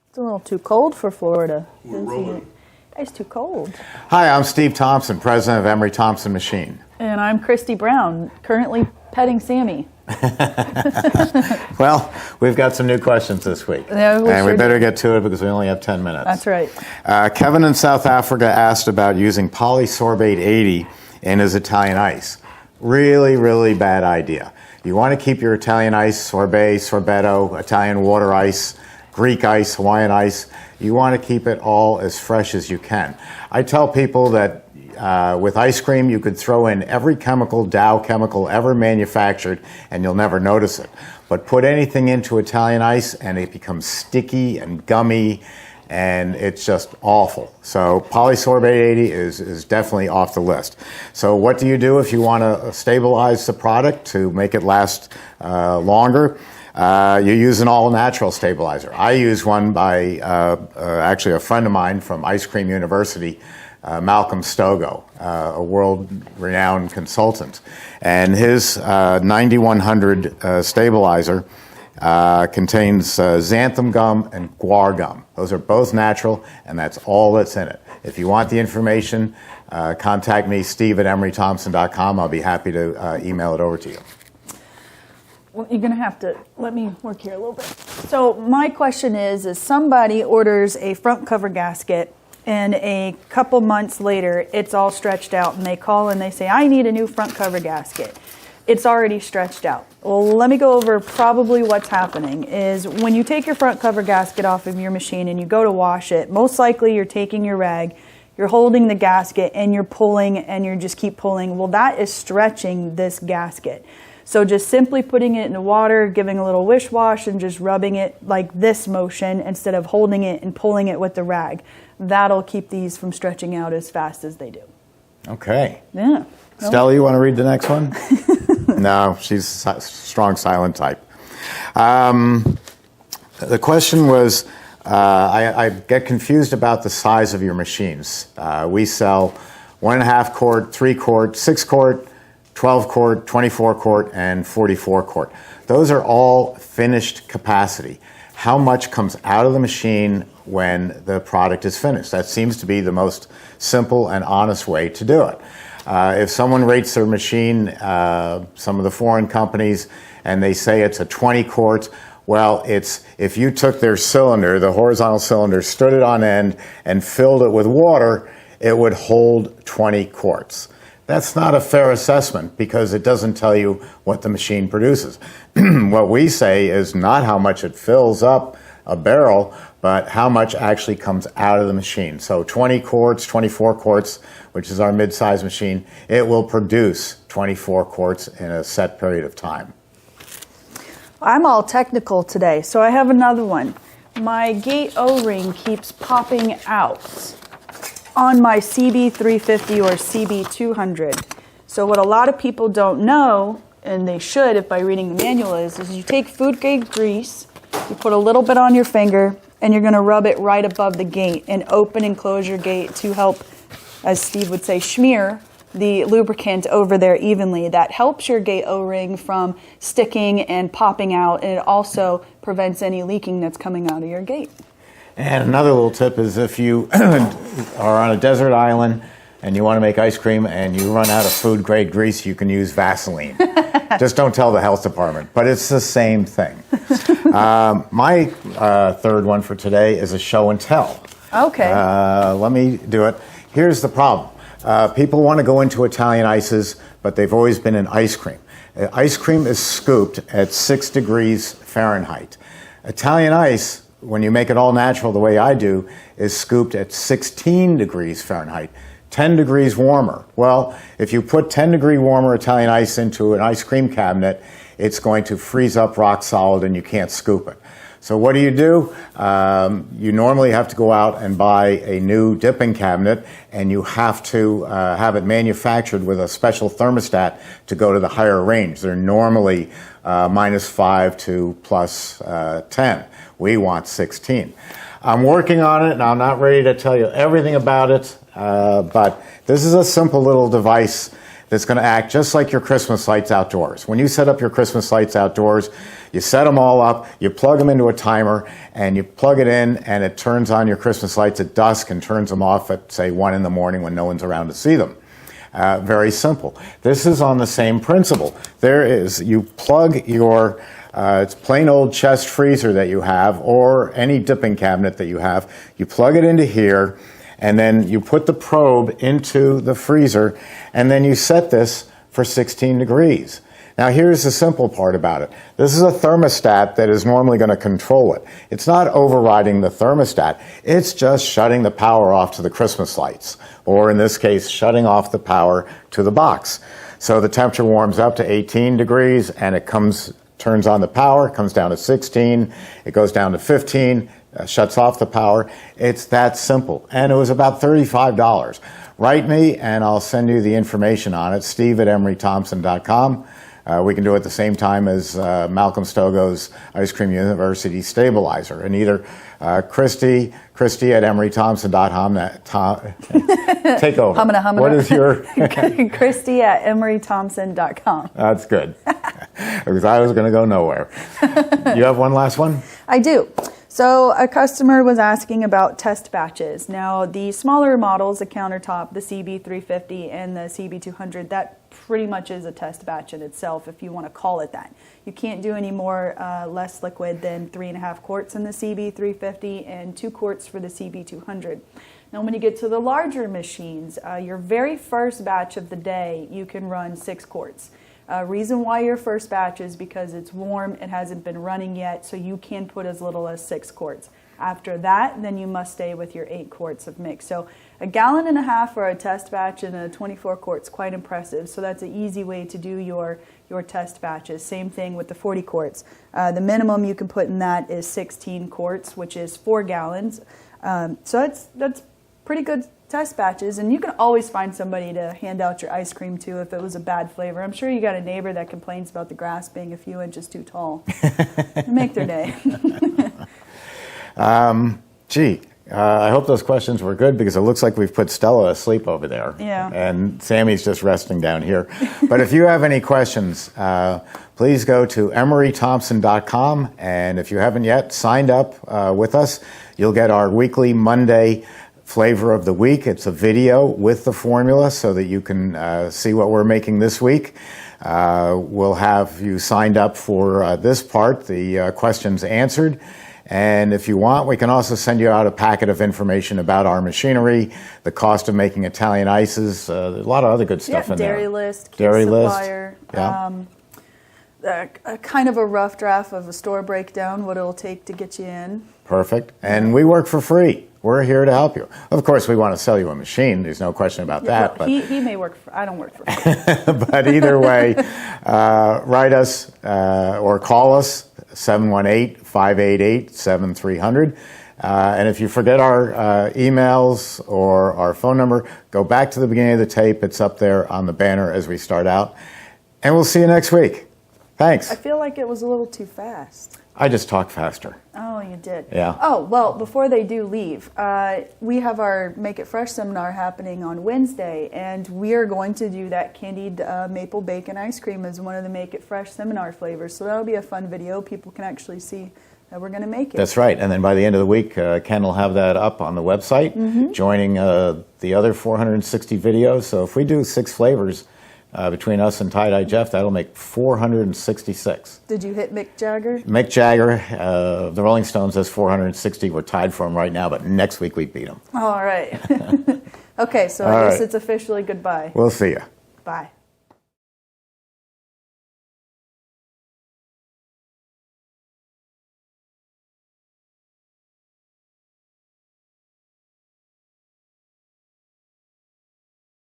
It's a little too cold for Florida. It's too cold. Hi, I'm Steve Thompson, president of Emery Thompson Machine. And I'm Christi Brown, currently petting Sammy. Well, we've got some new questions this week. Yeah, we better get to it because we only have 10 minutes. That's right. Kevin in South Africa asked about using Polysorbate 80 in his Italian ice. Really, really bad idea. You want to keep your Italian ice, sorbet, sorbetto, Italian water ice, Greek ice, Hawaiian ice. You want to keep it all as fresh as you can. I tell people that with ice cream, you could throw in every chemical, Dow chemical ever manufactured, and you'll never notice it. But put anything into Italian ice, and it becomes sticky and gummy, and it's just awful. So Polysorbate 80 is definitely off the list. So what do you do if you want to stabilize the product to make it last longer? You use an all-natural stabilizer. I use one by actually a friend of mine from Ice Cream University, Malcolm Stogo, a world-renowned consultant. And his 9100 stabilizer contains xanthan gum and guar gum. Those are both natural, and that's all that's in it. If you want the information, contact me, steve@emerythompson.com. I'll be happy to email it over to you. Well, you're going to have to let me work here a little bit. So my question is somebody orders a front cover gasket, and a couple months later, it's all stretched out, and they call and they say, I need a new front cover gasket. It's already stretched out. Well, let me go over probably what's happening is when you take your front cover gasket off of your machine and you go to wash it, most likely you're taking your rag, you're holding the gasket, and you're pulling, and you just keep pulling. Well, that is stretching this gasket. So just simply putting it in the water, giving a little wish wash, and just rubbing it like this motion instead of holding it and pulling it with the rag. That'll keep these from stretching out as fast as they do. Okay. Yeah. Stella, you want to read the next one? No, she's a strong silent type. The question was, I get confused about the size of your machines. We sell 1.5 quart, 3 quart, 6 quart, 12 quart, 24 quart, and 44 quart. Those are all finished capacity. How much comes out of the machine when the product is finished? That seems to be the most simple and honest way to do it. If someone rates their machine, some of the foreign companies, and they say it's a 20 quart, well, it's if you took their cylinder, the horizontal cylinder, stood it on end, and filled it with water, it would hold 20 quarts. That's not a fair assessment because it doesn't tell you what the machine produces. What we say is not how much it fills up a barrel, but how much actually comes out of the machine. So 20 quarts, 24 quarts, which is our mid-size machine, it will produce 24 quarts in a set period of time. I'm all technical today, so I have another one. My gate O-ring keeps popping out on my CB350 or CB200. So what a lot of people don't know, and they should if by reading the manual, is you take food grade grease, you put a little bit on your finger, and you're going to rub it right above the gate and open and close your gate to help, as Steve would say, smear the lubricant over there evenly. That helps your gate O-ring from sticking and popping out, and it also prevents any leaking that's coming out of your gate. And another little tip is if you are on a desert island and you want to make ice cream and you run out of food grade grease, you can use Vaseline. Just don't tell the health department, but it's the same thing. My third one for today is a show and tell. Okay. Let me do it. Here's the problem. People want to go into Italian ices, but they've always been in ice cream. Ice cream is scooped at 6 degrees Fahrenheit. Italian ice, when you make it all natural the way I do, is scooped at 16 degrees Fahrenheit, 10 degrees warmer. Well, if you put 10-degree warmer Italian ice into an ice cream cabinet, it's going to freeze up rock solid and you can't scoop it. So what do? You normally have to go out and buy a new dipping cabinet, and you have to have it manufactured with a special thermostat to go to the higher range. They're normally -5 to +10. We want 16. I'm working on it, and I'm not ready to tell you everything about it, but this is a simple little device that's going to act just like your Christmas lights outdoors. When you set up your Christmas lights outdoors, you set them all up, you plug them into a timer, and you plug it in, and it turns on your Christmas lights at dusk and turns them off at, say, 1 in the morning when no one's around to see them. Very simple. This is on the same principle. You plug your it's plain old chest freezer that you have, or any dipping cabinet that you have. You plug it into here, and then you put the probe into the freezer, and then you set this for 16 degrees. Now here's the simple part about it. This is a thermostat that is normally going to control it. It's not overriding the thermostat. It's just shutting the power off to the Christmas lights, or in this case, shutting off the power to the box. So the temperature warms up to 18 degrees, and it turns on the power, comes down to 16, it goes down to 15, shuts off the power. It's that simple. And it was about $35. Write me, and I'll send you the information on it, steve@emerythompson.com. We can do it at the same time as Malcolm Stogo's Ice Cream University Stabilizer. And either Christi at emerythompson.com. Take over. Humana. What is your... Christi at emerythompson.com. That's good. Because I was going to go nowhere. You have one last one? I do. So a customer was asking about test batches. Now the smaller models, the countertop, the CB350 and the CB200, that pretty much is a test batch in itself, if you want to call it that. You can't do any more less liquid than 3.5 quarts in the CB350 and 2 quarts for the CB200. Now when you get to the larger machines, your very first batch of the day, you can run 6 quarts. Reason why your first batch is because it's warm, it hasn't been running yet, so you can put as little as 6 quarts. After that, then you must stay with your 8 quarts of mix. So 1.5 gallons for a test batch and a 24 quarts, quite impressive. So that's an easy way to do your test batches. Same thing with the 40 quarts. The minimum you can put in that is 16 quarts, which is 4 gallons. So that's pretty good test batches, and you can always find somebody to hand out your ice cream to if it was a bad flavor. I'm sure you got a neighbor that complains about the grass being a few inches too tall. Make their day. I hope those questions were good, because it looks like we've put Stella asleep over there. Yeah. And Sammy's just resting down here. But if you have any questions, please go to emerythompson.com, and if you haven't yet signed up with us, you'll get our weekly Monday flavor of the week. It's a video with the formula so that you can see what we're making this week. We'll have you signed up for this part, the questions answered. And if you want, we can also send you out a packet of information about our machinery, the cost of making Italian ices, a lot of other good stuff in there. Dairy list, Dairy supplier, list. Yeah. a kind of a rough draft of a store breakdown, what it'll take to get you in. Perfect. And we work for free. We're here to help you. Of course, we want to sell you a machine. There's no question about that. Well, he may work for, I don't work for But either way, write us or call us, 718-588-7300. And if you forget our emails or our phone number, go back to the beginning of the tape. It's up there on the banner as we start out. And we'll see you next week. Thanks. I feel like it was a little too fast. I just talk faster. Oh, you did? Yeah. Oh, well, before they do leave, we have our Make It Fresh seminar happening on Wednesday, and we are going to do that candied maple bacon ice cream as one of the Make It Fresh seminar flavors. So that'll be a fun video. People can actually see that we're going to make it. That's right. And then by the end of the week, Ken will have that up on the website, joining the other 460 videos. So if we do 6 flavors, between us and Tie-Dye Jeff, that'll make 466. Did you hit Mick Jagger? Mick Jagger, the Rolling Stones has 460. We're tied for him right now, but next week we beat him. All right. Okay, so I guess it's officially goodbye. We'll see you. Bye.